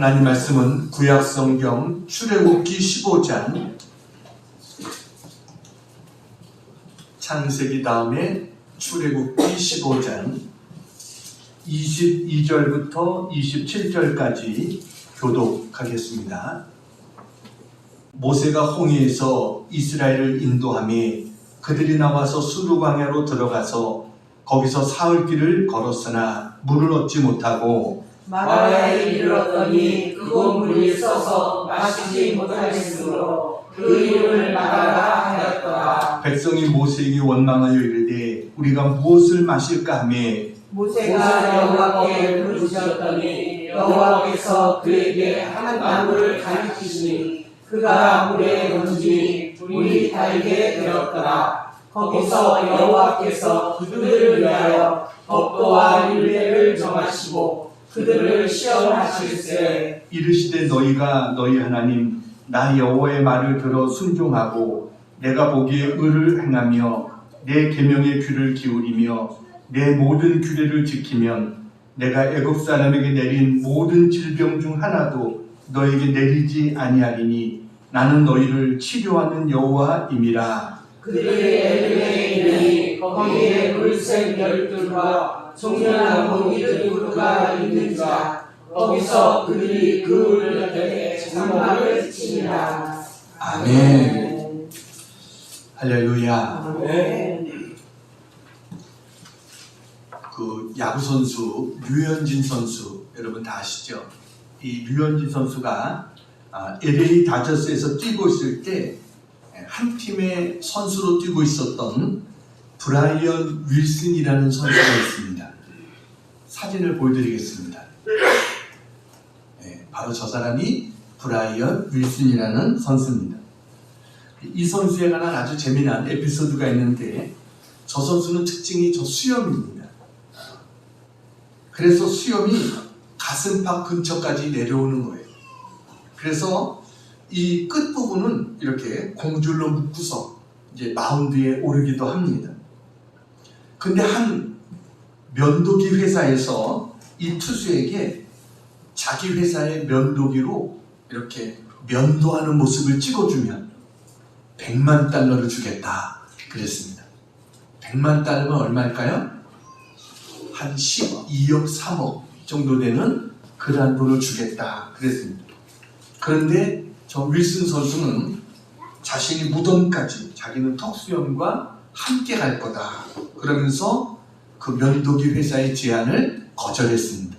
하나님 말씀은 구약성경 출애굽기 15장, 창세기 다음에 출애굽기 15장 22절부터 27절까지 교독하겠습니다. 모세가 홍해에서 이스라엘을 인도하며 그들이 나와서 수르 광야로 들어가서 거기서 사흘길을 걸었으나 물을 얻지 못하고 마라에 이르렀더니 그곳 물이 써서 마시지 못하겠으므로 그 이름을 마라라 하였더라. 백성이 모세에게 원망하여 이르되 우리가 무엇을 마실까 하며 모세가 여호와께 부르짖었더니 여호와께서 그에게 한 나무를 가리키시니 그가 물에 던지니 물이 달게 되었더라. 거기서 여호와께서 그들을 위하여 법도와 율례를 정하시고 그들을 시험하실세. 이르시되 너희가 너희 하나님 나 여호와의 말을 들어 순종하고 내가 보기에 의를 행하며 내 계명의 귀를 기울이며 내 모든 규례를 지키면 내가 애굽 사람에게 내린 모든 질병 중 하나도 너에게 내리지 아니하리니 나는 너희를 치료하는 여호와임이라. 그들이 엘림에 이르니 거기에 물샘 12과 종려나무 1그루가 있는지라. 거기서 그들이 그 물 곁에 장막을 치니라. 아멘. 할렐루야. 아멘. 그 야구 선수 류현진 선수 여러분 다 아시죠? 이 류현진 선수가 LA 다저스에서 뛰고 있을 때 한 팀의 선수로 뛰고 있었던 브라이언 윌슨이라는 선수가 있습니다. 사진을 보여드리겠습니다. 바로 저 사람이 브라이언 윌슨이라는 선수입니다. 이 선수에 관한 아주 재미난 에피소드가 있는데 저 선수는 특징이 저 수염입니다. 그래서 수염이 가슴팍 근처까지 내려오는 거예요. 그래서 이 끝부분은 이렇게 공줄로 묶고서 이제 마운드에 오르기도 합니다. 근데 한 면도기 회사에서 이 투수에게 자기 회사의 면도기로 이렇게 면도하는 모습을 찍어주면 100만 달러를 주겠다 그랬습니다. 100만 달러면 얼마일까요? 한 12억 3억 정도 되는 그러한 돈을 주겠다 그랬습니다. 그런데 저 윌슨 선수는 자신이 무덤까지 자기는 턱수염과 함께 갈 거다 그러면서 그 면도기 회사의 제안을 거절했습니다.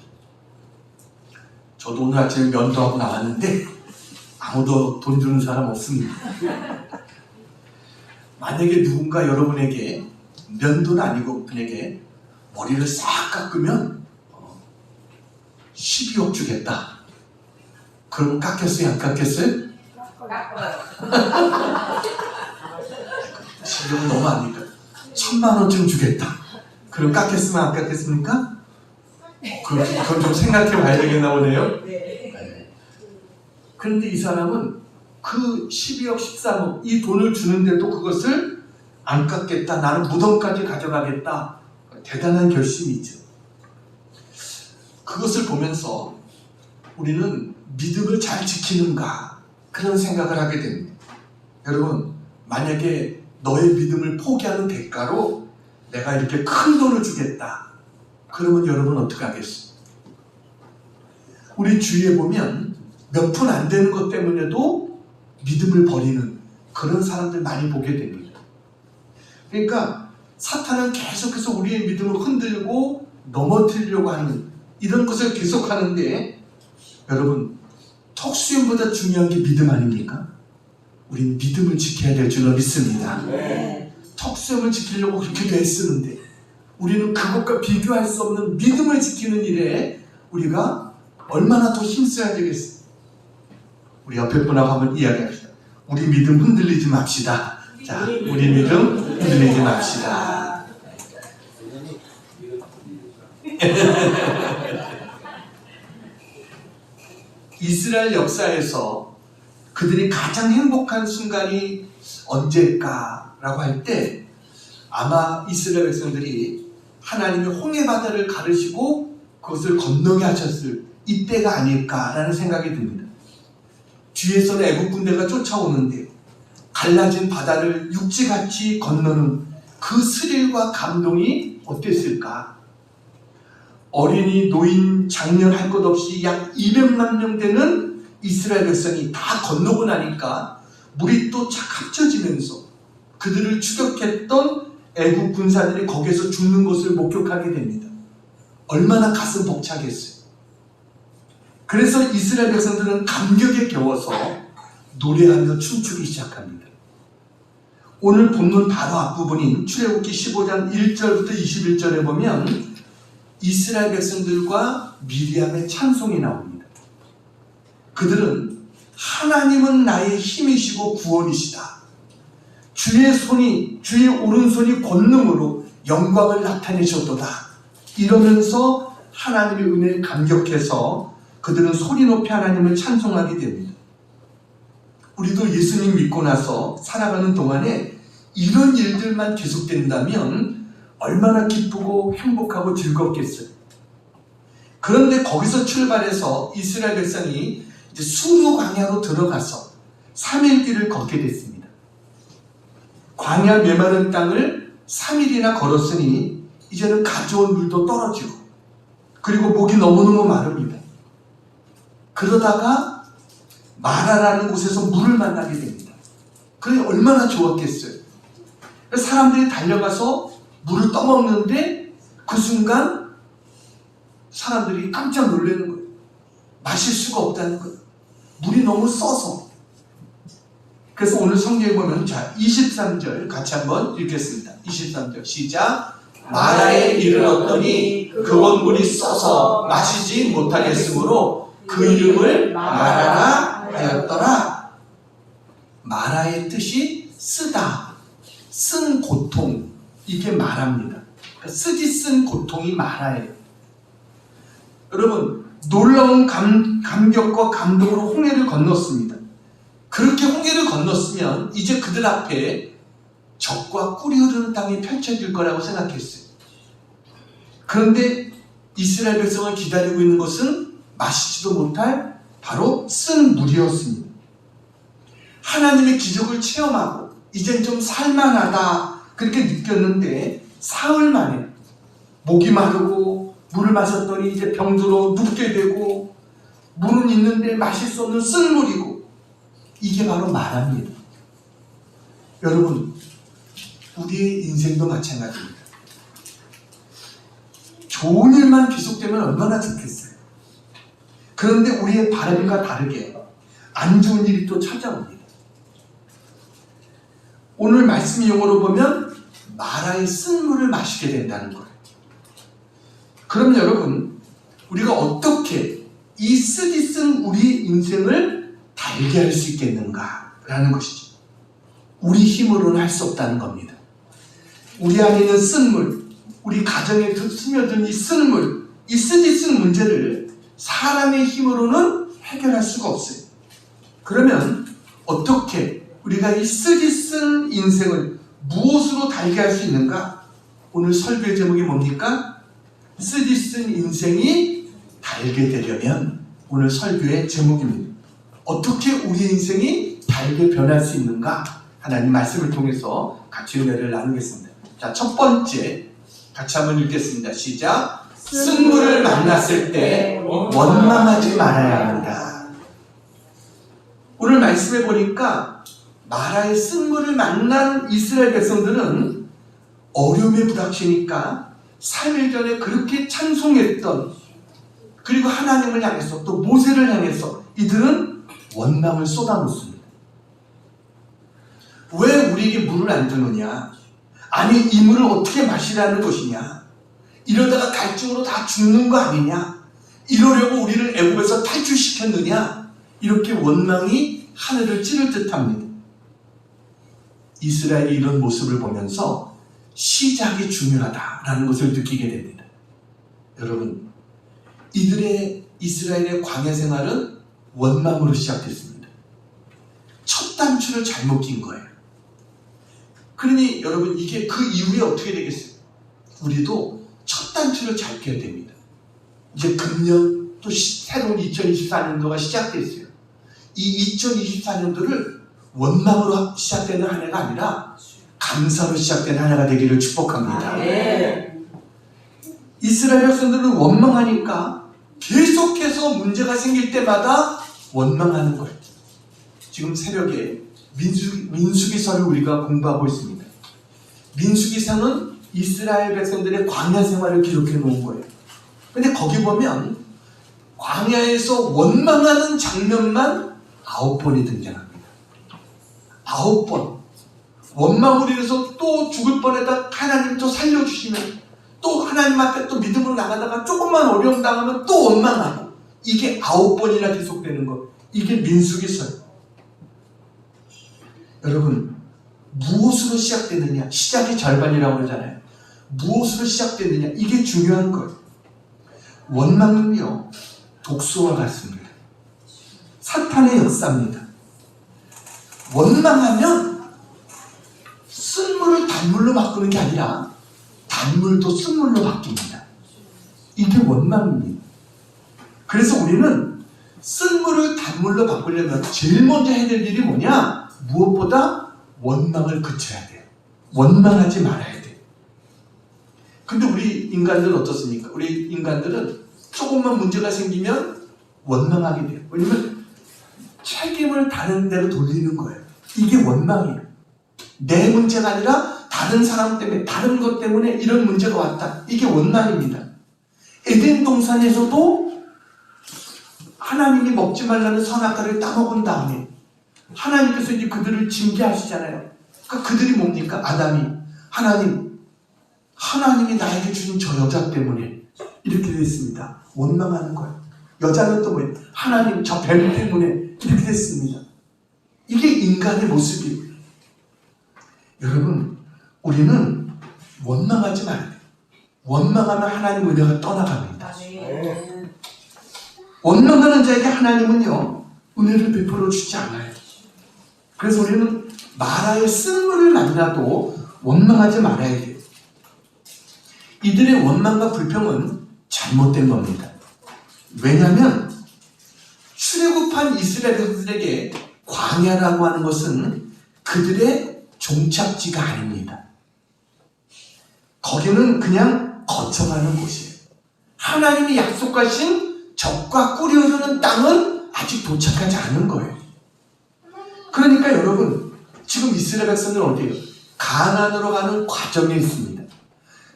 저도 오늘 아침에 면도하고 나왔는데 아무도 돈 주는 사람 없습니다. 만약에 누군가 여러분에게 면도는 아니고 분에게 머리를 싹 깎으면 12억 주겠다. 그럼 깎였어요? 안 깎였어요? 깎아요. 12억은 너무 아니까 1000만 원쯤 주겠다. 그럼 깎였으면 안 깎였습니까? 그건 좀 생각해 봐야 되겠나 보네요. 네. 그런데 이 사람은 그 12억 13억 이 돈을 주는데도 그것을 안 깎겠다. 나는 무덤까지 가져가겠다. 대단한 결심이죠. 그것을 보면서 우리는 믿음을 잘 지키는가 그런 생각을 하게 됩니다. 여러분 만약에 너의 믿음을 포기하는 대가로 내가 이렇게 큰 돈을 주겠다 그러면 여러분 어떻게 하겠어요? 우리 주위에 보면 몇 푼 안 되는 것 때문에도 믿음을 버리는 그런 사람들 많이 보게 됩니다. 그러니까 사탄은 계속해서 우리의 믿음을 흔들고 넘어뜨리려고 하는 이런 것을 계속하는데 여러분 턱수염보다 중요한 게 믿음 아닙니까? 우린 믿음을 지켜야 될 줄로 믿습니다. 네. 턱수염을 지키려고 그렇게 애쓰는데 우리는 그것과 비교할 수 없는 믿음을 지키는 일에 우리가 얼마나 더 힘써야 되겠어요. 우리 옆에 분하고 한번 이야기합시다. 우리 믿음 흔들리지 맙시다. 자, 우리 믿음 흔들리지 맙시다. 이스라엘 역사에서 그들이 가장 행복한 순간이 언제일까라고 할 때 아마 이스라엘 백성들이 하나님의 홍해 바다를 가르시고 그것을 건너게 하셨을 이때가 아닐까라는 생각이 듭니다. 뒤에서는 애국 군대가 쫓아오는데 갈라진 바다를 육지같이 건너는 그 스릴과 감동이 어땠을까? 어린이, 노인, 장년 할 것 없이 약 200만 명 되는 이스라엘 백성이 다 건너고 나니까 물이 또 착 합쳐지면서 그들을 추격했던 애국 군사들이 거기에서 죽는 것을 목격하게 됩니다. 얼마나 가슴 벅차겠어요. 그래서 이스라엘 백성들은 감격에 겨워서 노래하며 춤추기 시작합니다. 오늘 본문 바로 앞부분인 출애굽기 15장 1절부터 21절에 보면 이스라엘 백성들과 미리암의 찬송이 나옵니다. 그들은 하나님은 나의 힘이시고 구원이시다. 주의 오른손이 권능으로 영광을 나타내셨도다. 이러면서 하나님의 은혜에 감격해서 그들은 소리 높이 하나님을 찬송하게 됩니다. 우리도 예수님 믿고 나서 살아가는 동안에 이런 일들만 계속된다면 얼마나 기쁘고 행복하고 즐겁겠어요. 그런데 거기서 출발해서 이스라엘 백성이 이제 수르 광야로 들어가서 3일 길을 걷게 됐습니다. 광야 메마른 땅을 3일이나 걸었으니 이제는 가져온 물도 떨어지고 그리고 목이 너무너무 마릅니다. 그러다가 마라라는 곳에서 물을 만나게 됩니다. 그게 얼마나 좋았겠어요. 사람들이 달려가서 물을 떠먹는데 그 순간 사람들이 깜짝 놀라는 거예요. 마실 수가 없다는 거예요. 물이 너무 써서. 그래서 오늘 성경에 보면 자 23절 같이 한번 읽겠습니다. 23절 시작. 마라에 이르렀더니 그곳 물이 써서 마시지 못하겠으므로 그 이름을 마라라 하였더라. 마라의 뜻이 쓰다, 쓴 고통, 이게 마라입니다. 그러니까 쓰디 쓴 고통이 마라예요. 여러분 놀라운 감격과 감동으로 홍해를 건넜습니다. 그렇게 홍해를 건넜으면 이제 그들 앞에 젖과 꿀이 흐르는 땅이 펼쳐질 거라고 생각했어요. 그런데 이스라엘 백성을 기다리고 있는 것은 마시지도 못할 바로 쓴 물이었습니다. 하나님의 기적을 체험하고 이젠 좀 살만하다 그렇게 느꼈는데 사흘 만에 목이 마르고 물을 마셨더니 이제 병들어 눕게 되고 물은 있는데 마실 수 없는 쓴 물이고 이게 바로 마라입니다. 여러분 우리의 인생도 마찬가지입니다. 좋은 일만 계속되면 얼마나 좋겠어요. 그런데 우리의 바람과 다르게 안 좋은 일이 또 찾아옵니다. 오늘 말씀 용어로 보면 마라의 쓴물을 마시게 된다는 거예요. 그럼 여러분 우리가 어떻게 이 쓰디 쓴 우리 인생을 달게 할 수 있겠는가라는 것이죠. 우리 힘으로는 할 수 없다는 겁니다. 우리 안에 있는 쓴물, 우리 가정에 스며든 이 쓴물, 이 쓰디 쓴 문제를 사람의 힘으로는 해결할 수가 없어요. 그러면 어떻게 우리가 이 쓰디 쓴 인생을 무엇으로 달게 할 수 있는가? 오늘 설교의 제목이 뭡니까? 쓰디 쓴 인생이 달게 되려면 오늘 설교의 제목입니다. 어떻게 우리의 인생이 달게 변할 수 있는가? 하나님 말씀을 통해서 같이 은혜를 나누겠습니다. 자, 첫 번째 같이 한번 읽겠습니다. 시작. 쓴물을 만났을 때 원망하지 말아야 합니다. 오늘 말씀해 보니까 마라의 쓴물을 만난 이스라엘 백성들은 어려움에 부닥치니까 3일 전에 그렇게 찬송했던 그리고 하나님을 향해서 또 모세를 향해서 이들은 원망을 쏟아놓습니다. 왜 우리에게 물을 안 주느냐? 아니 이 물을 어떻게 마시라는 것이냐? 이러다가 갈증으로 다 죽는 거 아니냐? 이러려고 우리를 애굽에서 탈출시켰느냐? 이렇게 원망이 하늘을 찌를 듯합니다. 이스라엘이 이런 모습을 보면서 시작이 중요하다라는 것을 느끼게 됩니다. 여러분, 이스라엘의 광야 생활은 원망으로 시작됐습니다. 첫 단추를 잘못 낀 거예요. 그러니 여러분 이게 그 이후에 어떻게 되겠어요? 우리도 첫 단추를 잘 껴야 됩니다. 이제 금년 또 새로운 2024년도가 시작됐어요. 이 2024년도를 원망으로 시작되는 한 해가 아니라 감사로 시작되는 한 해가 되기를 축복합니다. 이스라엘 백성들은 원망하니까 계속해서 문제가 생길 때마다 원망하는 거예요. 지금 새벽에 민수기서를 우리가 공부하고 있습니다. 민수기서는 이스라엘 백성들의 광야 생활을 기록해 놓은 거예요. 근데 거기 보면 광야에서 원망하는 장면만 9번이 등장합니다. 9번. 원망으로 인해서 또 죽을 뻔했다 하나님 또 살려주시면, 또 하나님 앞에 또 믿음으로 나가다가 조금만 어려움 당하면 또 원망하고, 이게 9번이나 계속되는 거. 이게 민수기서예요. 여러분, 무엇으로 시작되느냐? 시작이 절반이라고 그러잖아요. 무엇으로 시작되느냐? 이게 중요한 거예요. 원망은요, 독소와 같습니다. 사탄의 역사입니다. 원망하면 쓴물을 단물로 바꾸는 게 아니라 단물도 쓴물로 바뀝니다. 이게 원망입니다. 그래서 우리는 쓴물을 단물로 바꾸려면 제일 먼저 해야 될 일이 뭐냐? 무엇보다 원망을 그쳐야 돼요. 원망하지 말아야 돼요. 근데 우리 인간들은 어떻습니까? 우리 인간들은 조금만 문제가 생기면 원망하게 돼요. 왜냐면 책임을 다른 데로 돌리는 거예요. 이게 원망이에요. 내 문제가 아니라 다른 사람 때문에, 다른 것 때문에 이런 문제가 왔다. 이게 원망입니다. 에덴 동산에서도 하나님이 먹지 말라는 선악과를 따먹은 다음에 하나님께서 이제 그들을 징계하시잖아요. 그러니까 그들이 뭡니까? 아담이 하나님이 나에게 주신 저 여자 때문에 이렇게 됐습니다. 원망하는 거예요. 여자는 또 뭐예요? 하나님 저 뱀 때문에 이렇게 됐습니다. 이게 인간의 모습이에요. 여러분, 우리는 원망하지 말아야 돼요. 원망하면 하나님 은혜가 떠나갑니다. 원망하는 자에게 하나님은요, 은혜를 베풀어 주지 않아요. 그래서 우리는 마라의 쓴물을 만나도 원망하지 말아야 돼요. 이들의 원망과 불평은 잘못된 겁니다. 왜냐하면 출애굽한 이스라엘들에게 광야라고 하는 것은 그들의 종착지가 아닙니다. 거기는 그냥 거쳐가는 곳이에요. 하나님이 약속하신 적과 꿀이 흐르는 땅은 아직 도착하지 않은 거예요. 그러니까 여러분, 지금 이스라엘 백성들은 어디예요? 가나안으로 가는 과정에 있습니다.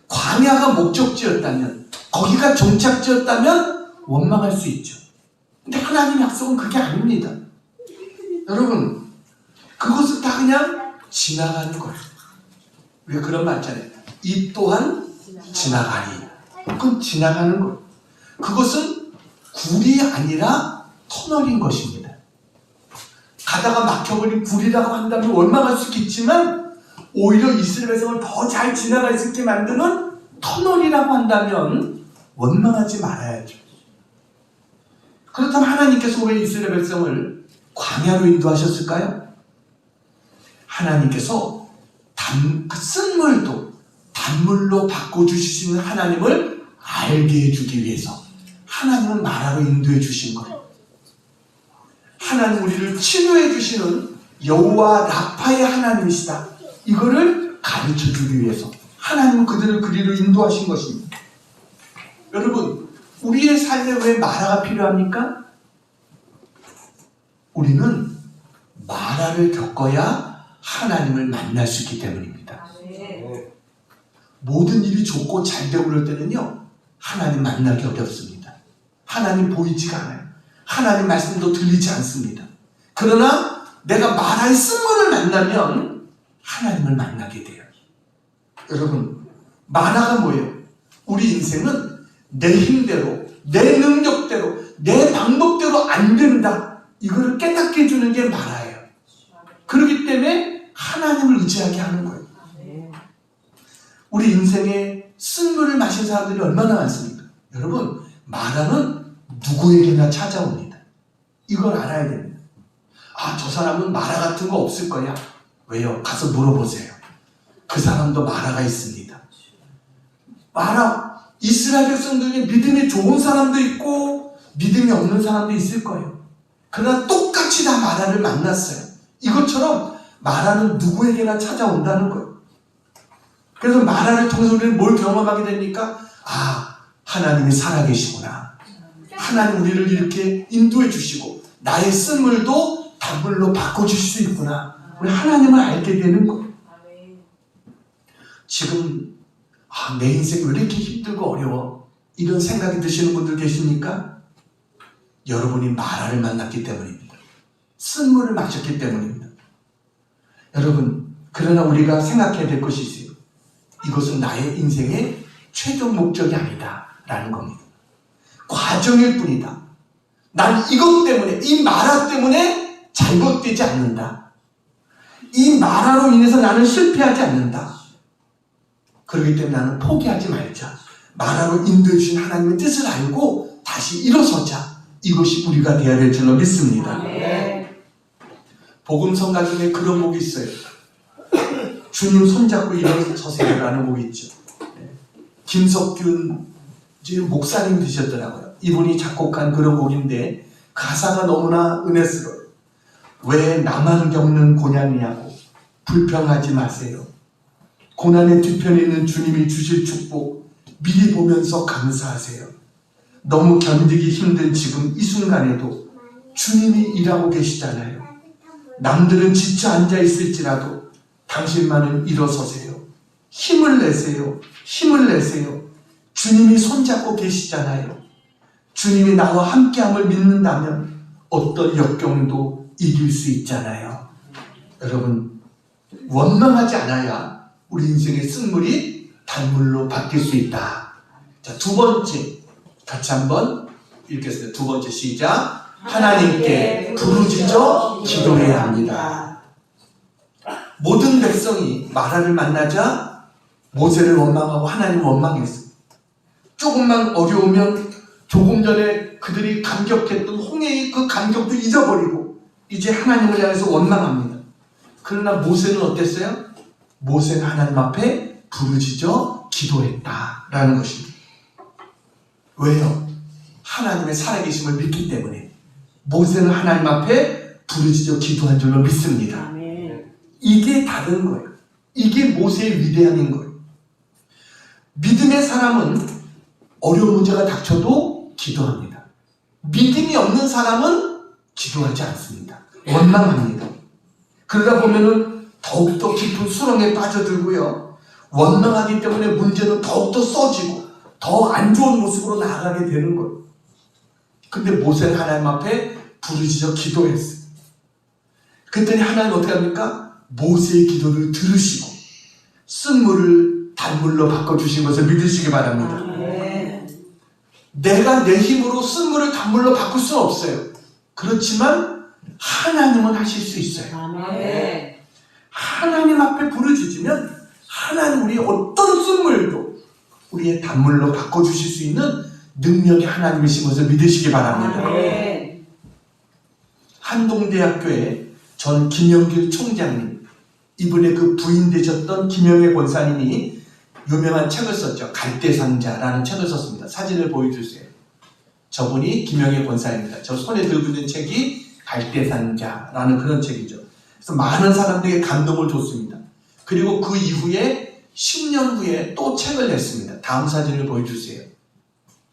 광야가 목적지였다면, 거기가 종착지였다면 원망할 수 있죠. 근데 하나님 약속은 그게 아닙니다. 여러분, 그것은 다 그냥 지나가는 거예요. 왜 그런 말 있잖아요. 이 또한 지나가니. 그건 지나가는 거예요. 그것은 굴이 아니라 터널인 것입니다. 가다가 막혀버린 굴이라고 한다면 원망할 수 있겠지만, 오히려 이스라엘 백성을 더 잘 지나갈 수 있게 만드는 터널이라고 한다면 원망하지 말아야죠. 그렇다면 하나님께서 왜 이스라엘 백성을 광야로 인도하셨을까요? 하나님께서 그 쓴물도 단물로 바꿔주시는 하나님을 알게 해주기 위해서 하나님은 마라로 인도해 주신 거예요. 하나님 우리를 치료해 주시는 여호와 라파의 하나님이시다. 이거를 가르쳐 주기 위해서 하나님은 그들을 그리로 인도하신 것입니다. 여러분, 우리의 삶에 왜 마라가 필요합니까? 우리는 마라를 겪어야 하나님을 만날 수 있기 때문입니다. 모든 일이 좋고 잘 되고 그럴 때는요, 하나님 만나기 어렵습니다. 하나님 보이지가 않아요. 하나님 말씀도 들리지 않습니다. 그러나 내가 마라의 쓴물을 만나면 하나님을 만나게 돼요. 여러분, 마라가 뭐예요? 우리 인생은 내 힘대로, 내 능력대로, 내 방법대로 안 된다. 이거를 깨닫게 해주는 게 마라예요. 그렇기 때문에 하나님을 의지하게 하는 거예요. 우리 인생에 쓴물을 마신 사람들이 얼마나 많습니까? 여러분, 마라는 누구에게나 찾아옵니다. 이걸 알아야 됩니다. 아, 저 사람은 마라 같은 거 없을 거야. 왜요? 가서 물어보세요. 그 사람도 마라가 있습니다. 마라, 이스라엘 백성들이 믿음이 좋은 사람도 있고 믿음이 없는 사람도 있을 거예요. 그러나 똑같이 다 마라를 만났어요. 이것처럼 마라는 누구에게나 찾아온다는 거예요. 그래서 마라를 통해서 우리는 뭘 경험하게 됩니까? 아, 하나님이 살아계시구나. 하나님 우리를 이렇게 인도해 주시고 나의 쓴물도 단물로 바꿔주실 수 있구나. 우리 하나님을 알게 되는 거예요. 지금 내 인생이 왜 이렇게 힘들고 어려워? 이런 생각이 드시는 분들 계십니까? 여러분이 마라를 만났기 때문입니다. 쓴물을 마셨기 때문입니다. 여러분, 그러나 우리가 생각해야 될 것이 있어요. 이것은 나의 인생의 최종 목적이 아니다 라는 겁니다. 과정일 뿐이다. 난 이것 때문에, 이 마라 때문에 잘못되지 않는다. 이 마라로 인해서 나는 실패하지 않는다. 그렇기 때문에 나는 포기하지 말자. 마라로 인도해 주신 하나님의 뜻을 알고 다시 일어서자. 이것이 우리가 되어야 될 줄로 믿습니다. 복음성가 중에 그런 곡이 있어요. 주님 손잡고 일어서세요라는 곡이 있죠. 김석균 목사님 되셨더라고요. 이분이 작곡한 그런 곡인데 가사가 너무나 은혜스러워요. 왜 나만 겪는 고난이냐고 불평하지 마세요. 고난의 뒤편에 있는 주님이 주실 축복 미리 보면서 감사하세요. 너무 견디기 힘든 지금 이 순간에도 주님이 일하고 계시잖아요. 남들은 지쳐 앉아 있을지라도 당신만은 일어서세요. 힘을 내세요. 힘을 내세요. 주님이 손잡고 계시잖아요. 주님이 나와 함께함을 믿는다면 어떤 역경도 이길 수 있잖아요. 여러분, 원망하지 않아야 우리 인생의 쓴물이 단물로 바뀔 수 있다. 자, 두 번째 같이 한번 읽겠습니다. 두 번째 시작. 하나님께 부르짖어 기도해야 합니다. 모든 백성이 마라를 만나자 모세를 원망하고 하나님을 원망했어요. 조금만 어려우면 조금 전에 그들이 감격했던 홍해의 그 감격도 잊어버리고 이제 하나님을 향해서 원망합니다. 그러나 모세는 어땠어요? 모세는 하나님 앞에 부르짖어 기도했다라는 것입니다. 왜요? 하나님의 살아계심을 믿기 때문에 모세는 하나님 앞에 부르짖어 기도한 줄로 믿습니다. 이게 다른 거예요. 이게 모세의 위대함인 거예요. 믿음의 사람은 어려운 문제가 닥쳐도 기도합니다. 믿음이 없는 사람은 기도하지 않습니다. 원망합니다. 그러다 보면은 더욱더 깊은 수렁에 빠져들고요. 원망하기 때문에 문제는 더욱더 써지고 더 안 좋은 모습으로 나아가게 되는 거예요. 근데 모세는 하나님 앞에 부르짖어 기도했어요. 그랬더니 하나님 어떻게 합니까? 모세의 기도를 들으시고 쓴물을 단물로 바꿔주신 것을 믿으시기 바랍니다. 내가 내 힘으로 쓴물을 단물로 바꿀 수는 없어요. 그렇지만 하나님은 하실 수 있어요. 하나님 앞에 부르짖으면 하나님 우리의 어떤 쓴물도 우리의 단물로 바꿔주실 수 있는 능력이 하나님이신 것을 믿으시기 바랍니다. 한동대학교의 전 김영길 총장님, 이분의 그 부인 되셨던 김영애 권사님이 유명한 책을 썼죠. 갈대상자라는 책을 썼습니다. 사진을 보여주세요. 저분이 김영애 권사입니다. 저 손에 들고 있는 책이 갈대상자라는 그런 책이죠. 그래서 많은 사람들에게 감동을 줬습니다. 그리고 그 이후에 10년 후에 또 책을 냈습니다. 다음 사진을 보여주세요.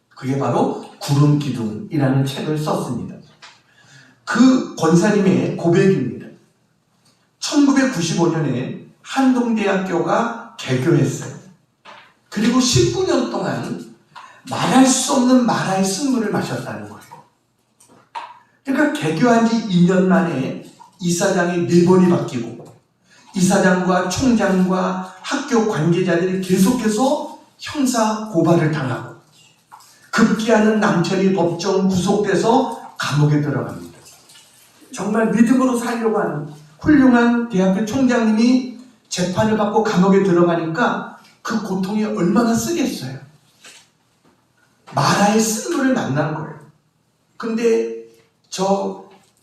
그게 바로 구름기둥이라는 책을 썼습니다. 그 권사님의 고백입니다. 1995년에 한동대학교가 개교했어요. 그리고 19년 동안 말할 수 없는 마라의 쓴물을 마셨다는 거예요. 그러니까 개교한 지 2년 만에 이사장이 4번이 바뀌고 이사장과 총장과 학교 관계자들이 계속해서 형사 고발을 당하고 급기야는 남천이 법정 구속돼서 감옥에 들어갑니다. 정말 믿음으로 살려고 하는 훌륭한 대학교 총장님이 재판을 받고 감옥에 들어가니까 그 고통이 얼마나 쓰겠어요. 마라의 쓴물을 만난 거예요. 근데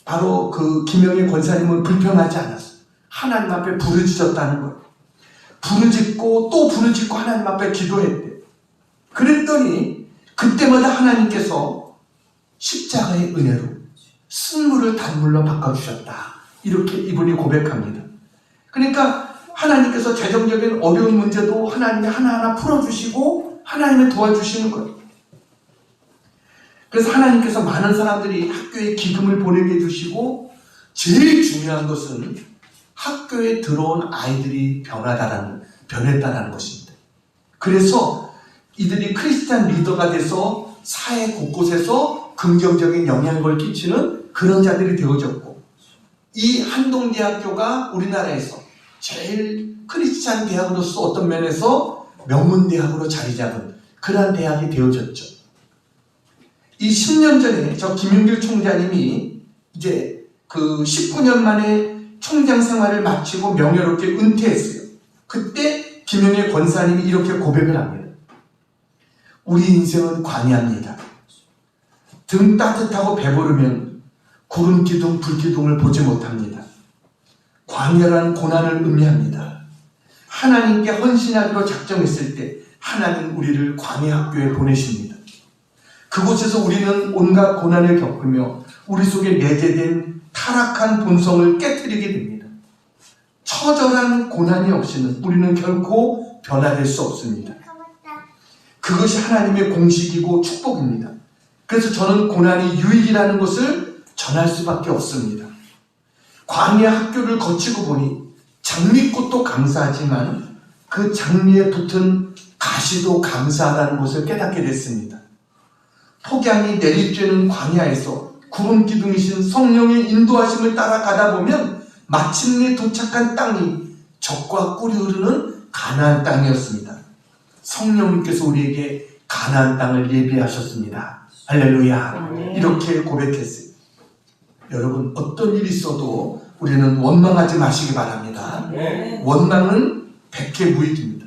바로 그 김영애 권사님은 불평하지 않았어요. 하나님 앞에 부르짖었다는 거예요. 부르짖고 또 부르짖고 하나님 앞에 기도했대요. 그랬더니 그때마다 하나님께서 십자가의 은혜로 쓴물을 단물로 바꿔주셨다. 이렇게 이분이 고백합니다. 그러니까 하나님께서 재정적인 어려운 문제도 하나님이 하나하나 풀어주시고 하나님이 도와주시는 거예요. 그래서 하나님께서 많은 사람들이 학교에 기금을 보내게 해주시고 제일 중요한 것은 학교에 들어온 아이들이 변했다라는 것입니다. 그래서 이들이 크리스찬 리더가 돼서 사회 곳곳에서 긍정적인 영향력을 끼치는 그런 자들이 되어졌고, 이 한동대학교가 우리나라에서 제일 크리스찬 대학으로서 어떤 면에서 명문대학으로 자리 잡은 그러한 대학이 되어졌죠. 이 10년 전에 저 김윤길 총장님이 이제 그 19년 만에 총장 생활을 마치고 명예롭게 은퇴했어요. 그때 김영애 권사님이 이렇게 고백을 합니다. 우리 인생은 광야입니다. 등 따뜻하고 배부르면 구름 기둥, 불 기둥을 보지 못합니다. 광야라는 고난을 의미합니다. 하나님께 헌신하기로 작정했을 때 하나님 우리를 광야 학교에 보내십니다. 그곳에서 우리는 온갖 고난을 겪으며 우리 속에 내재된 타락한 본성을 깨트리게 됩니다. 처절한 고난이 없이는 우리는 결코 변화될 수 없습니다. 그것이 하나님의 공식이고 축복입니다. 그래서 저는 고난이 유익이라는 것을 전할 수밖에 없습니다. 광야 학교를 거치고 보니 장미꽃도 감사하지만 그 장미에 붙은 가시도 감사하다는 것을 깨닫게 됐습니다. 폭양이 내리쬐는 광야에서 구름 기둥이신 성령의 인도하심을 따라가다 보면 마침내 도착한 땅이 젖과 꿀이 흐르는 가나안 땅이었습니다. 성령님께서 우리에게 가나안 땅을 예비하셨습니다. 할렐루야. 이렇게 고백했어요. 여러분, 어떤 일이 있어도 우리는 원망하지 마시기 바랍니다. 원망은 백해무익입니다.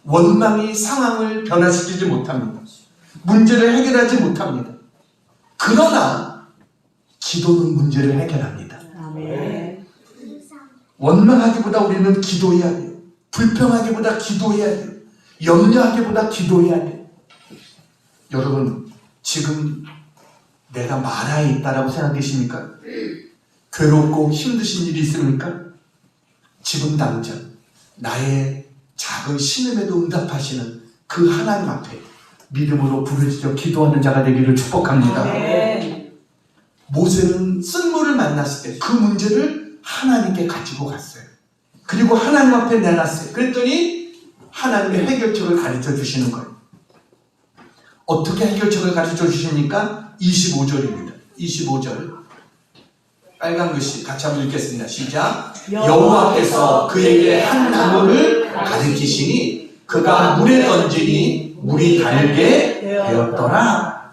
원망이 상황을 변화시키지 못합니다. 문제를 해결하지 못합니다. 그러나 기도는 문제를 해결합니다. 원망하기보다 우리는 기도해야 돼요. 불평하기보다 기도해야 돼요. 염려하기보다 기도해야 돼요. 여러분, 지금 내가 마라에 있다라고 생각되십니까? 괴롭고 힘드신 일이 있습니까? 지금 당장 나의 작은 신음에도 응답하시는 그 하나님 앞에 믿음으로 부르짖어 기도하는 자가 되기를 축복합니다. 모세는 쓴물을 만났을 때 그 문제를 하나님께 가지고 갔어요. 그리고 하나님 앞에 내놨어요. 그랬더니 하나님의 해결책을 가르쳐 주시는 거예요. 어떻게 해결책을 가르쳐 주십니까? 25절입니다. 25절 빨간 글씨 같이 한번 읽겠습니다. 시작. 여호와께서 그에게 한 나무를 가르치시니 그가 물에 던지니 물이 달게 되었더라.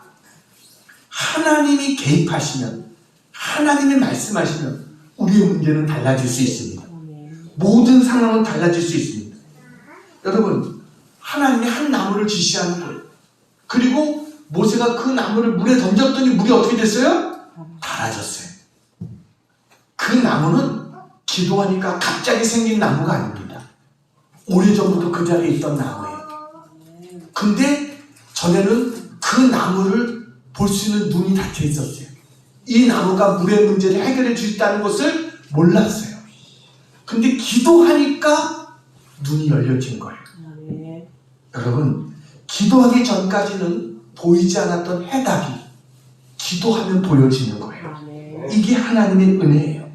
하나님이 개입하시면, 하나님이 말씀하시면 우리의 문제는 달라질 수 있습니다. 모든 상황은 달라질 수 있습니다. 여러분, 하나님이 한 나무를 지시하는 거예요. 그리고 모세가 그 나무를 물에 던졌더니 물이 어떻게 됐어요? 달아졌어요. 그 나무는 기도하니까 갑자기 생긴 나무가 아닙니다. 오래전부터 그 자리에 있던 나무예요. 근데 전에는 그 나무를 볼 수 있는 눈이 닫혀 있었어요. 이 나무가 물의 문제를 해결해 주겠다는 것을 몰랐어요. 근데 기도하니까 눈이 열려진 거예요. 여러분, 기도하기 전까지는 보이지 않았던 해답이 기도하면 보여지는 거예요. 이게 하나님의 은혜예요.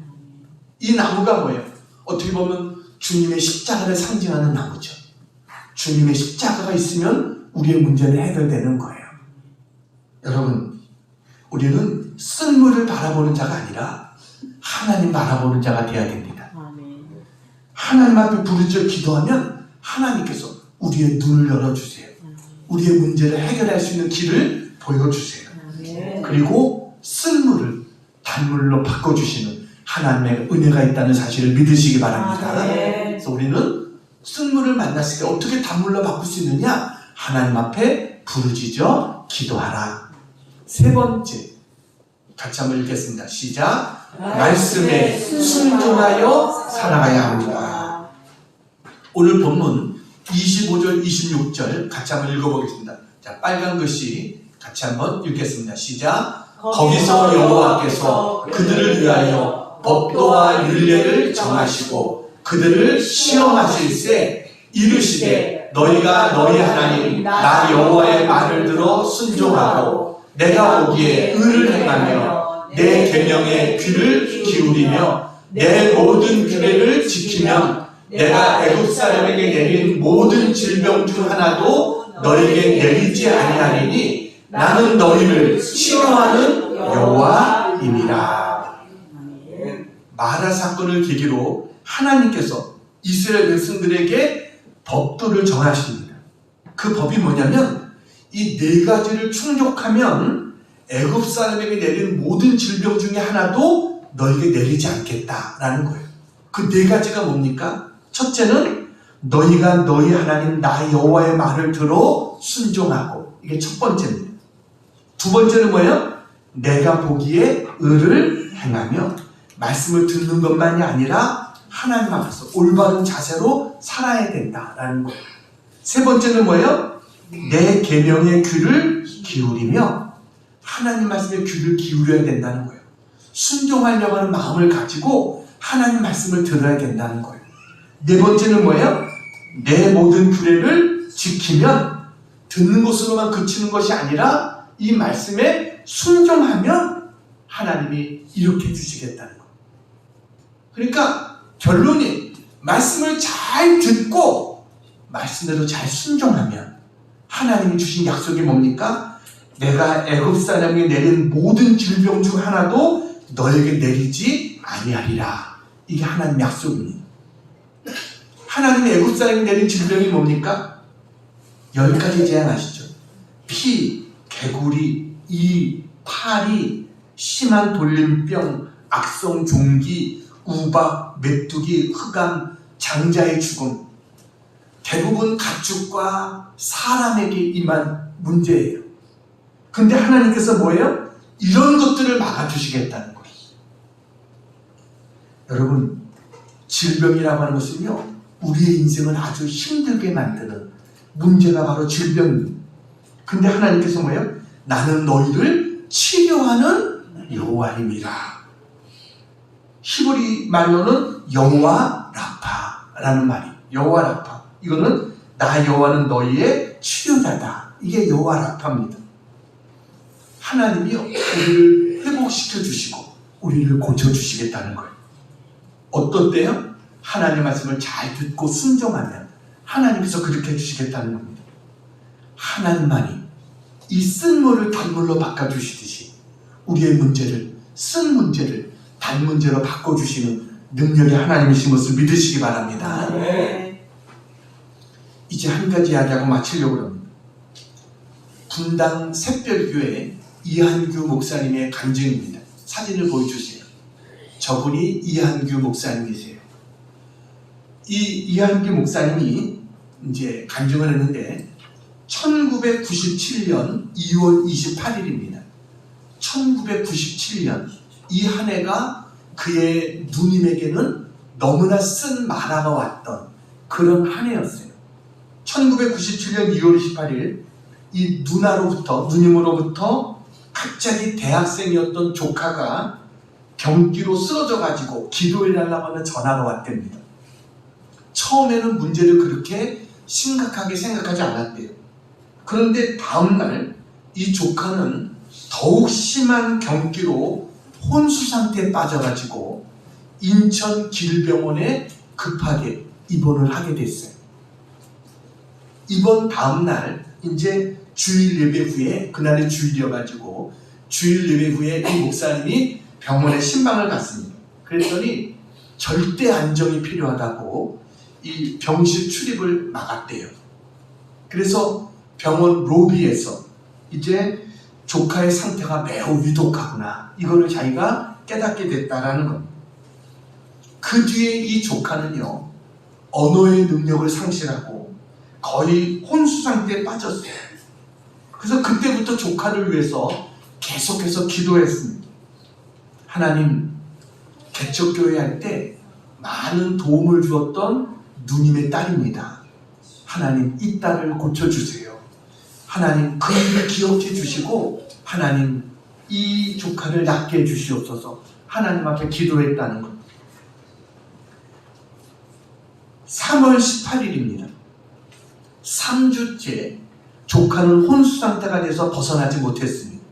이 나무가 뭐예요? 어떻게 보면 주님의 십자가를 상징하는 나무죠. 주님의 십자가가 있으면 우리의 문제는 해결되는 거예요. 여러분, 우리는 쓴물을 바라보는 자가 아니라 하나님 바라보는 자가 되어야 됩니다. 하나님 앞에 부르짖어 기도하면 하나님께서 우리의 눈을 열어주세요. 우리의 문제를 해결할 수 있는 길을 보여주세요. 그리고 쓴물을 단물로 바꿔주시는 하나님의 은혜가 있다는 사실을 믿으시기 바랍니다. 그래서 우리는 쓴물을 만났을 때 어떻게 단물로 바꿀 수 있느냐? 하나님 앞에 부르짖어 기도하라. 세 번째, 같이 한번 읽겠습니다. 시작. 말씀에 순종하여 살아가야 합니다. 오늘 본문 25절, 26절 같이 한번 읽어보겠습니다. 자, 빨간 글씨 같이 한번 읽겠습니다. 시작. 거기서 여호와께서 그들을 위하여 법도와 율례를 정하시고 그들을 시험하실세 이르시되 너희가 너희 하나님 나 여호와의 말을 들어 순종하고 내가 보기에 의를 행하며 내 계명에 귀를 기울이며 내 모든 규례를 지키면 내가 애굽 사람에게 내린 모든 질병 중 하나도 너에게 내리지 아니하리니 나는 너희를 치료하는 여호와임이라. 마라 사건을 계기로 하나님께서 이스라엘 백성들에게 법도를 정하십니다. 그 법이 뭐냐면 이 네 가지를 충족하면 애굽 사람에게 내린 모든 질병 중에 하나도 너에게 내리지 않겠다라는 거예요. 그 네 가지가 뭡니까? 첫째는 너희가 너희 하나님 나 여호와의 말을 들어 순종하고, 이게 첫 번째입니다. 두 번째는 뭐예요? 내가 보기에 의를 행하며, 말씀을 듣는 것만이 아니라 하나님 앞에서 올바른 자세로 살아야 된다라는 거예요. 세 번째는 뭐예요? 내 계명의 귀를 기울이며, 하나님 말씀에 귀를 기울여야 된다는 거예요. 순종하려고 하는 마음을 가지고 하나님 말씀을 들어야 된다는 거예요. 네 번째는 뭐예요? 내 모든 규례를 지키면, 듣는 것으로만 그치는 것이 아니라 이 말씀에 순종하면 하나님이 이렇게 주시겠다는 거예요. 그러니까 결론이, 말씀을 잘 듣고 말씀대로 잘 순종하면 하나님이 주신 약속이 뭡니까? 내가 애굽 사람에게 내린 모든 질병 중 하나도 너에게 내리지 아니하리라. 이게 하나님 약속입니다. 하나님이 애굽 사람에게 내린 질병이 뭡니까? 10가지 제안하시죠. 피, 개구리, 이, 파리, 심한 돌림병, 악성 종기, 우박, 메뚜기, 흑암, 장자의 죽음. 대부분 가축과 사람에게 임한 문제예요. 근데 하나님께서 뭐예요? 이런 것들을 막아주시겠다는 거예요. 여러분, 질병이라고 하는 것은요, 우리의 인생을 아주 힘들게 만드는 문제가 바로 질병입니다. 근데 하나님께서 뭐예요? 나는 너희를 치료하는 여호와임이라. 히브리 말로는 여호와 라파라는 말이에요. 여호와 라파. 이거는 나 여호와는 너희의 치료자다. 이게 여호와 라파입니다. 하나님이요, 우리를 회복시켜 주시고 우리를 고쳐 주시겠다는 거예요. 어떤 때요? 하나님 말씀을 잘 듣고 순종하면 하나님께서 그렇게 해주시겠다는 겁니다. 하나님만이 이 쓴 물을 단물로 바꿔주시듯이 우리의 문제를, 쓴 문제를 단 문제로 바꿔주시는 능력이 하나님이신 것을 믿으시기 바랍니다. 네. 이제 한 가지 이야기하고 마치려고 합니다. 분당 샛별교회 이한규 목사님의 간증입니다. 사진을 보여주세요. 저분이 이한규 목사님이세요. 이 이한규 목사님이 이제 간증을 했는데 1997년 2월 28일입니다. 1997년 이 한 해가 그의 누님에게는 너무나 쓴 만화가 왔던 그런 한 해였어요. 1997년 2월 28일 이 누님으로부터 갑자기 대학생이었던 조카가 병기로 쓰러져 가지고 기도해달라고 하는 전화가 왔답니다. 처음에는 문제를 그렇게 심각하게 생각하지 않았대요. 그런데 다음날 이 조카는 더욱 심한 경기로 혼수 상태에 빠져가지고 인천 길병원에 급하게 입원을 하게 됐어요. 입원 다음날 이제 주일 예배 후에, 그날이 주일이어가지고 주일 예배 후에 이 목사님이 병원에 신방을 갔습니다. 그랬더니 절대 안정이 필요하다고 이 병실 출입을 막았대요. 그래서 병원 로비에서 이제 조카의 상태가 매우 위독하구나, 이거를 자기가 깨닫게 됐다라는 겁니다. 그 뒤에 이 조카는요, 언어의 능력을 상실하고 거의 혼수 상태에 빠졌어요. 그래서 그때부터 조카를 위해서 계속해서 기도했습니다. 하나님, 개척교회 할 때 많은 도움을 주었던 누님의 딸입니다. 하나님, 이 딸을 고쳐주세요. 하나님, 그 일을 기억해 주시고 하나님, 이 조카를 낫게 해주시옵소서 하나님 앞에 기도했다는 것. 3월 18일입니다. 3주째 조카는 혼수 상태가 돼서 벗어나지 못했습니다.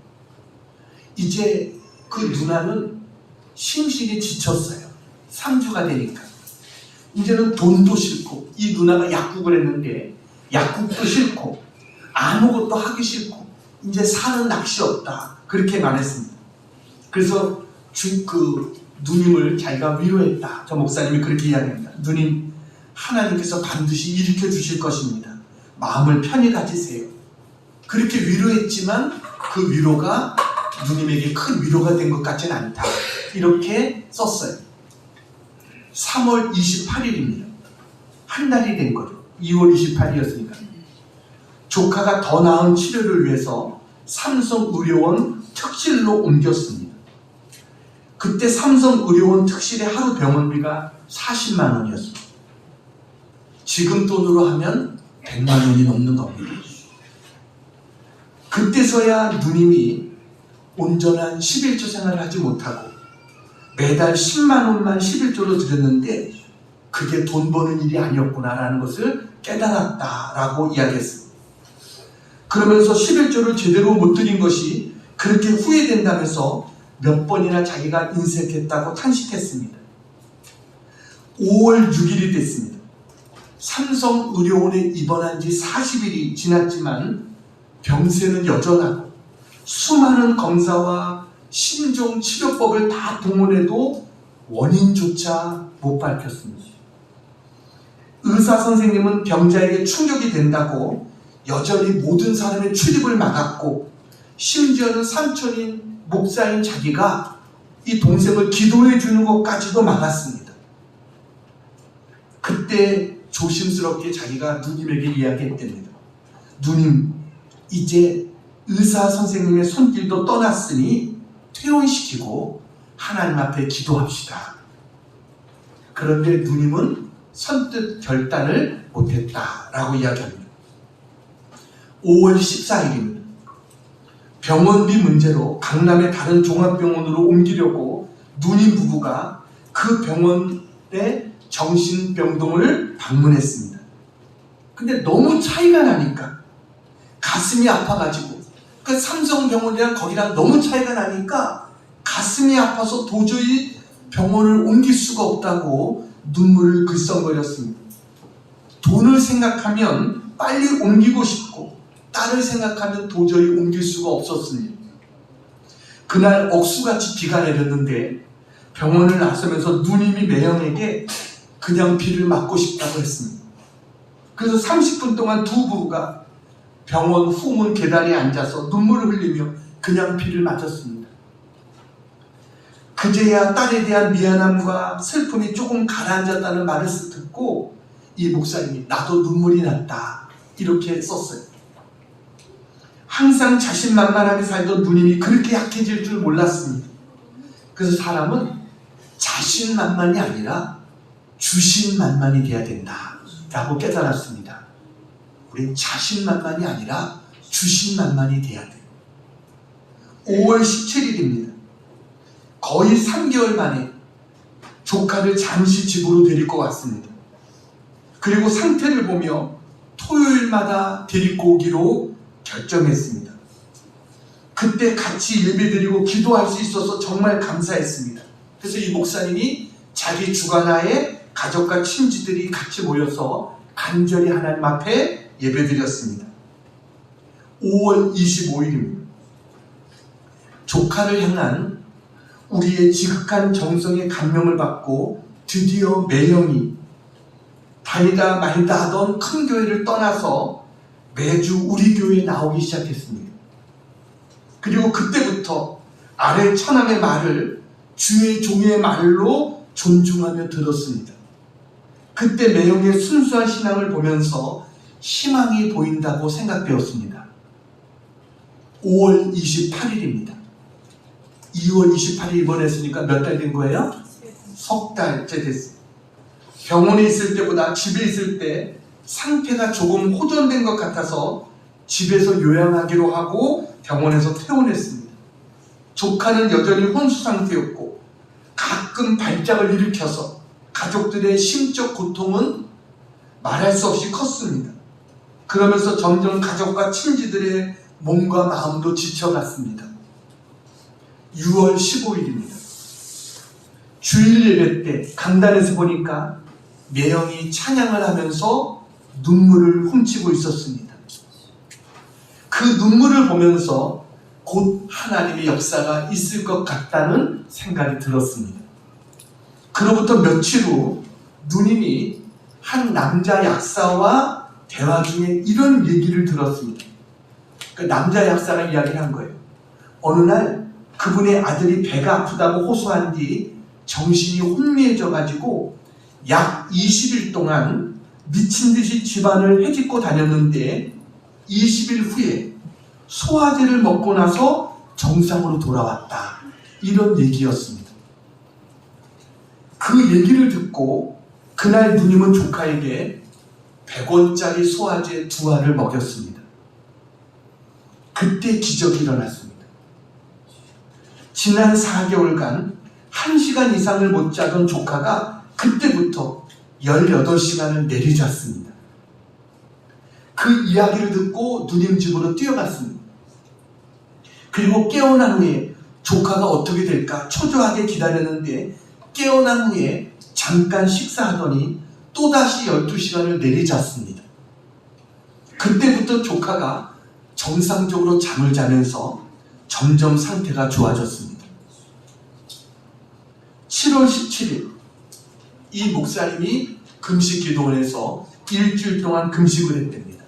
이제 그 누나는 심신이 지쳤어요. 3주가 되니까. 이제는 돈도 싫고, 이 누나가 약국을 했는데 약국도 싫고 아무것도 하기 싫고 이제 사는 낚시 없다 그렇게 말했습니다. 그래서 누님을 자기가 위로했다. 저 목사님이 그렇게 이야기합니다. 누님, 하나님께서 반드시 일으켜 주실 것입니다. 마음을 편히 가지세요. 그렇게 위로했지만 그 위로가 누님에게 큰 위로가 된 것 같지는 않다. 이렇게 썼어요. 3월 28일입니다. 한 달이 된 거죠. 2월 28일이었으니까. 조카가 더 나은 치료를 위해서 삼성의료원 특실로 옮겼습니다. 그때 삼성의료원 특실의 하루 병원비가 40만 원이었습니다. 지금 돈으로 하면 100만 원이 넘는 겁니다. 그때서야 누님이 온전한 11조 생활을 하지 못하고 매달 10만 원만 11조로 드렸는데 그게 돈 버는 일이 아니었구나라는 것을 깨달았다라고 이야기했습니다. 그러면서 11조를 제대로 못 드린 것이 그렇게 후회된다면서 몇 번이나 자기가 인색했다고 탄식했습니다. 5월 6일이 됐습니다. 삼성의료원에 입원한 지 40일이 지났지만 병세는 여전하고 수많은 검사와 신종 치료법을 다 동원해도 원인조차 못 밝혔습니다. 의사 선생님은 병자에게 충격이 된다고 여전히 모든 사람의 출입을 막았고 심지어는 삼촌인 목사인 자기가 이 동생을 기도해 주는 것까지도 막았습니다. 그때 조심스럽게 자기가 누님에게 이야기했답니다. 누님, 이제 의사 선생님의 손길도 떠났으니 퇴원시키고 하나님 앞에 기도합시다. 그런데 누님은 선뜻 결단을 못했다라고 이야기합니다. 5월 14일입니다. 병원비 문제로 강남의 다른 종합병원으로 옮기려고 누님 부부가 그 병원의 정신병동을 방문했습니다. 근데 너무 차이가 나니까 가슴이 아파가지고 그 삼성병원이랑 거기랑 너무 차이가 나니까 가슴이 아파서 도저히 병원을 옮길 수가 없다고 눈물을 글썽거렸습니다. 돈을 생각하면 빨리 옮기고 싶고 딸을 생각하면 도저히 옮길 수가 없었습니다. 그날 억수같이 비가 내렸는데 병원을 나서면서 누님이 매형에게 그냥 비를 맞고 싶다고 했습니다. 그래서 30분 동안 두 부부가 병원 후문 계단에 앉아서 눈물을 흘리며 그냥 비를 맞았습니다. 그제야 딸에 대한 미안함과 슬픔이 조금 가라앉았다는 말을 듣고 이 목사님이 나도 눈물이 났다 이렇게 썼어요. 항상 자신만만하게 살던 누님이 그렇게 약해질 줄 몰랐습니다. 그래서 사람은 자신만만이 아니라 주신만만이 돼야 된다 라고 깨달았습니다. 우린 자신만만이 아니라 주신만만이 돼야 돼요. 5월 17일입니다. 거의 3개월 만에 조카를 잠시 집으로 데리고 왔습니다. 그리고 상태를 보며 토요일마다 데리고 오기로 결정했습니다. 그때 같이 예배드리고 기도할 수 있어서 정말 감사했습니다. 그래서 이 목사님이 자기 주관하에 가족과 친지들이 같이 모여서 간절히 하나님 앞에 예배드렸습니다. 5월 25일입니다. 조카를 향한 우리의 지극한 정성의 감명을 받고 드디어 매형이 다니다 말다 하던 큰 교회를 떠나서 매주 우리 교회에 나오기 시작했습니다. 그리고 그때부터 아래 처남의 말을 주의 종의 말로 존중하며 들었습니다. 그때 매형의 순수한 신앙을 보면서 희망이 보인다고 생각되었습니다. 5월 28일입니다. 2월 28일 입원했으니까 몇 달 된 거예요? 석 달째 됐어요. 병원에 있을 때보다 집에 있을 때 상태가 조금 호전된 것 같아서 집에서 요양하기로 하고 병원에서 퇴원했습니다. 조카는 여전히 혼수 상태였고 가끔 발작을 일으켜서 가족들의 심적 고통은 말할 수 없이 컸습니다. 그러면서 점점 가족과 친지들의 몸과 마음도 지쳐갔습니다. 6월 15일입니다. 주일 예배 때 강단에서 보니까 매형이 찬양을 하면서 눈물을 훔치고 있었습니다. 그 눈물을 보면서 곧 하나님의 역사가 있을 것 같다는 생각이 들었습니다. 그로부터 며칠 후 누님이 한 남자 약사와 대화 중에 이런 얘기를 들었습니다. 그 남자 약사가 이야기를 한 거예요. 어느 날 그분의 아들이 배가 아프다고 호소한 뒤 정신이 혼미해져 가지고 약 20일 동안 미친 듯이 집안을 헤집고 다녔는데 20일 후에 소화제를 먹고 나서 정상으로 돌아왔다. 이런 얘기였습니다. 그 얘기를 듣고 그날 누님은 조카에게 100원짜리 소화제 2알을 먹였습니다. 그때 기적이 일어났습니다. 지난 4개월간 1시간 이상을 못 자던 조카가 그때부터 18시간을 내리잤습니다. 그 이야기를 듣고 누님 집으로 뛰어갔습니다. 그리고 깨어난 후에 조카가 어떻게 될까 초조하게 기다렸는데 깨어난 후에 잠깐 식사하더니 또다시 12시간을 내리잤습니다. 그때부터 조카가 정상적으로 잠을 자면서 점점 상태가 좋아졌습니다. 7월 17일 이 목사님이 금식기도원에서 일주일 동안 금식을 했답니다.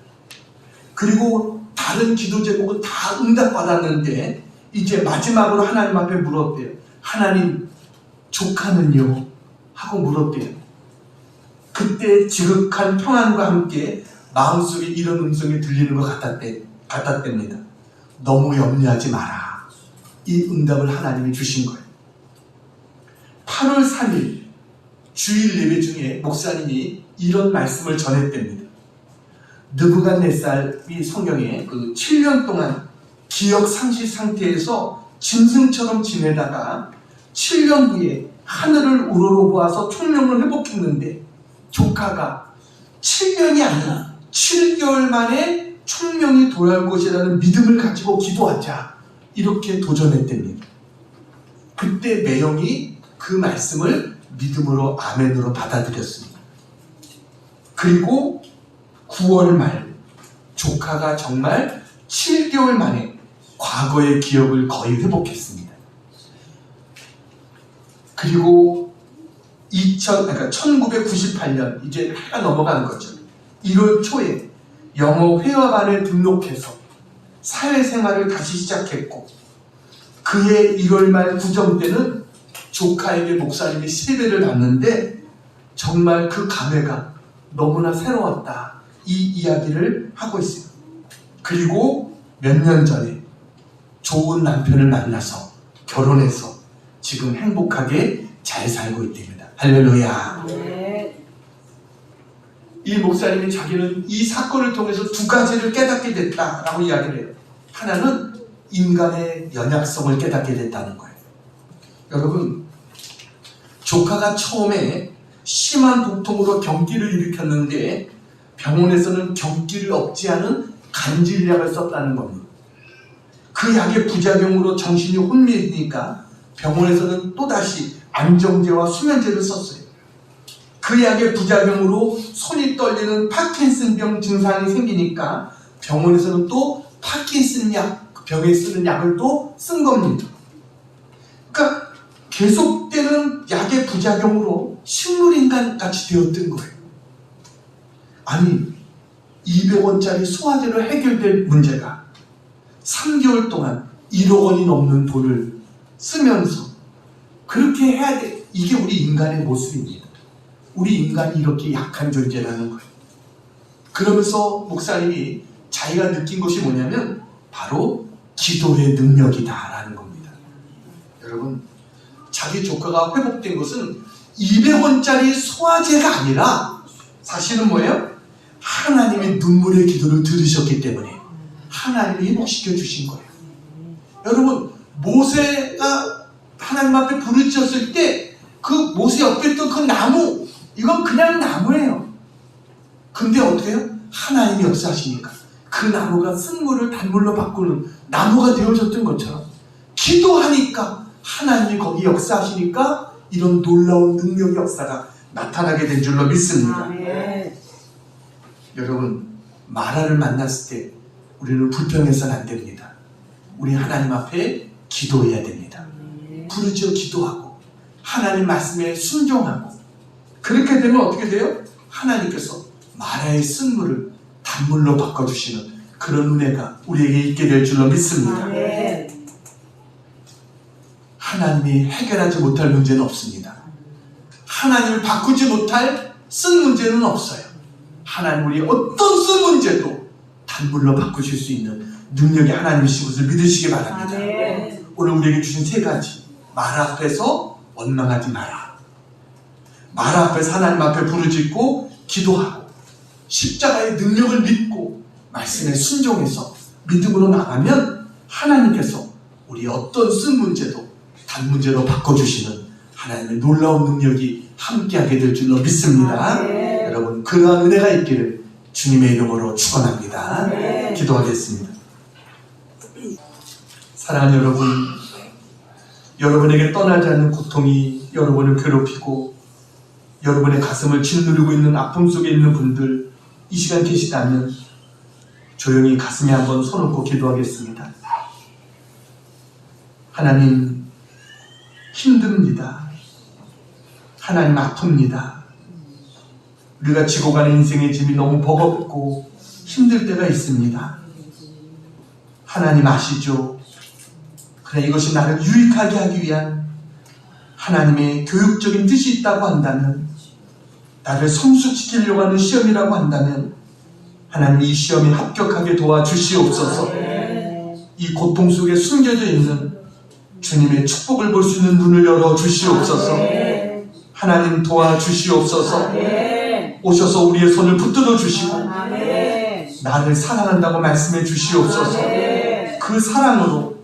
그리고 다른 기도 제목은 다 응답받았는데 이제 마지막으로 하나님 앞에 물었대요. 하나님, 조카는요? 하고 물었대요. 그때 지극한 평안과 함께 마음속에 이런 음성이 들리는 것 같았답니다. 너무 염려하지 마라. 이 응답을 하나님이 주신 거예요. 8월 3일 주일 예배 중에 목사님이 이런 말씀을 전했답니다. 느부갓네살이 성경에 그 7년 동안 기억 상실 상태에서 짐승처럼 지내다가 7년 후에 하늘을 우러러 보아서 총명을 회복했는데 조카가 7년이 아니라 7개월 만에 총명이 돌아올 것이라는 믿음을 가지고 기도하자 이렇게 도전했답니다. 그때 매형이 그 말씀을 믿음으로 아멘으로 받아들였습니다. 그리고 9월 말 조카가 정말 7개월 만에 과거의 기억을 거의 회복했습니다. 그리고 1998년 이제 해가 넘어간 거죠. 1월 초에 영어 회화반에 등록해서 사회생활을 다시 시작했고 그해 1월 말 구정 때는 조카에게 목사님이 세배를 받는데 정말 그 감회가 너무나 새로웠다. 이 이야기를 하고 있어요. 그리고 몇 년 전에 좋은 남편을 만나서 결혼해서 지금 행복하게 잘 살고 있답니다. 할렐루야. 네. 이 목사님이 자기는 이 사건을 통해서 2가지를 깨닫게 됐다라고 이야기를 해요. 하나는 인간의 연약성을 깨닫게 됐다는 거예요. 여러분, 조카가 처음에 심한 독통으로 경기를 일으켰는데 병원에서는 경기를 억제하는 간질약을 썼다는 겁니다. 그 약의 부작용으로 정신이 혼미해지니까 병원에서는 또다시 안정제와 수면제를 썼어요. 그 약의 부작용으로 손이 떨리는 파킨슨병 증상이 생기니까 병원에서는 또 파킨슨 약, 병에 쓰는 약을 또 쓴 겁니다. 그러니까 계속되는 약의 부작용으로 식물인간 같이 되었던 거예요. 아니, 200원짜리 소화제로 해결될 문제가 3개월 동안 1억 원이 넘는 돈을 쓰면서 그렇게 해야 돼. 이게 우리 인간의 모습입니다. 우리 인간이 이렇게 약한 존재라는 거예요. 그러면서 목사님이 자기가 느낀 것이 뭐냐면 바로 기도의 능력이다라는 겁니다. 여러분, 자기 조카가 회복된 것은 200원짜리 소화제가 아니라 사실은 뭐예요? 하나님의 눈물의 기도를 들으셨기 때문에 하나님이 회복시켜 주신 거예요. 여러분, 모세가 하나님 앞에 부르짖었을 때 그 모세 옆에 있던 그 나무, 이건 그냥 나무예요. 근데 어떻게 해요? 하나님이 역사하시니까 그 나무가 쓴물을 단물로 바꾸는 나무가 되어졌던 것처럼 기도하니까 하나님이 거기 역사하시니까 이런 놀라운 능력 역사가 나타나게 된 줄로 믿습니다. 아멘. 여러분, 마라를 만났을 때 우리는 불평해서는 안 됩니다. 우리 하나님 앞에 기도해야 됩니다. 부르짖어 기도하고 하나님 말씀에 순종하고, 그렇게 되면 어떻게 돼요? 하나님께서 마라의 쓴물을 단물로 바꿔주시는 그런 은혜가 우리에게 있게 될 줄로 믿습니다. 아멘. 하나님이 해결하지 못할 문제는 없습니다. 하나님을 바꾸지 못할 쓴 문제는 없어요. 하나님 우리 어떤 쓴 문제도 단물로 바꾸실 수 있는 능력이 하나님이신 것을 믿으시기 바랍니다. 아멘. 오늘 우리에게 주신 세 가지. 마라 앞에서 원망하지 마라. 마라 앞에서 하나님 앞에 부르짖고 기도하고 십자가의 능력을 믿고 말씀에 순종해서 믿음으로 나가면 하나님께서 우리 어떤 쓴 문제도 단 문제로 바꿔주시는 하나님의 놀라운 능력이 함께하게 될 줄로 믿습니다. 아멘. 여러분, 그러한 은혜가 있기를 주님의 이름으로 축원합니다. 아멘. 기도하겠습니다. 사랑하는 여러분, 여러분에게 떠나지 않는 고통이 여러분을 괴롭히고 여러분의 가슴을 짓누르고 있는 아픔 속에 있는 분들, 이 시간 계시다면 조용히 가슴에 한번 손 얹고 기도하겠습니다. 하나님, 힘듭니다. 하나님, 아픕니다. 우리가 지고 가는 인생의 짐이 너무 버겁고 힘들 때가 있습니다. 하나님 아시죠? 그러나 이것이 나를 유익하게 하기 위한 하나님의 교육적인 뜻이 있다고 한다면, 나를 성숙시키려고 하는 시험이라고 한다면 하나님 이 시험에 합격하게 도와주시옵소서. 이 고통 속에 숨겨져 있는 주님의 축복을 볼 수 있는 눈을 열어주시옵소서. 하나님 도와주시옵소서. 오셔서 우리의 손을 붙들어 주시고 나를 사랑한다고 말씀해 주시옵소서. 그 사랑으로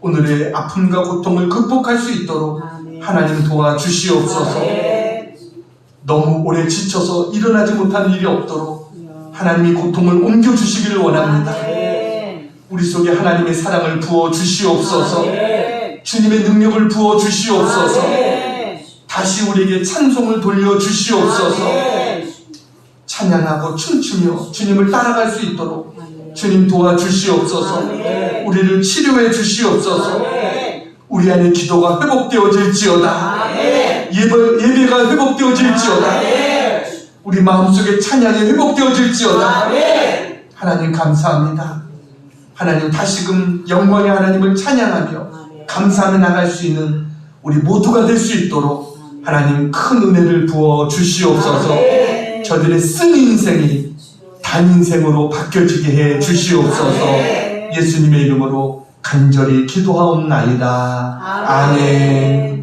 오늘의 아픔과 고통을 극복할 수 있도록 하나님 도와주시옵소서. 너무 오래 지쳐서 일어나지 못하는 일이 없도록 하나님이 고통을 옮겨주시기를 원합니다. 우리 속에 하나님의 사랑을 부어주시옵소서. 주님의 능력을 부어주시옵소서. 다시 우리에게 찬송을 돌려주시옵소서. 찬양하고 춤추며 주님을 따라갈 수 있도록 주님 도와주시옵소서. 우리를 치료해 주시옵소서. 우리 안에 기도가 회복되어질지어다. 예배가 회복되어질지어다. 우리 마음속에 찬양이 회복되어질지어다. 하나님 감사합니다. 하나님 다시금 영광의 하나님을 찬양하며 감사하며 나갈 수 있는 우리 모두가 될 수 있도록 하나님 큰 은혜를 부어 주시옵소서. 저들의 쓴 인생이 단 인생으로 바뀌어지게 해 주시옵소서. 예수님의 이름으로 간절히 기도하옵나이다. 아멘.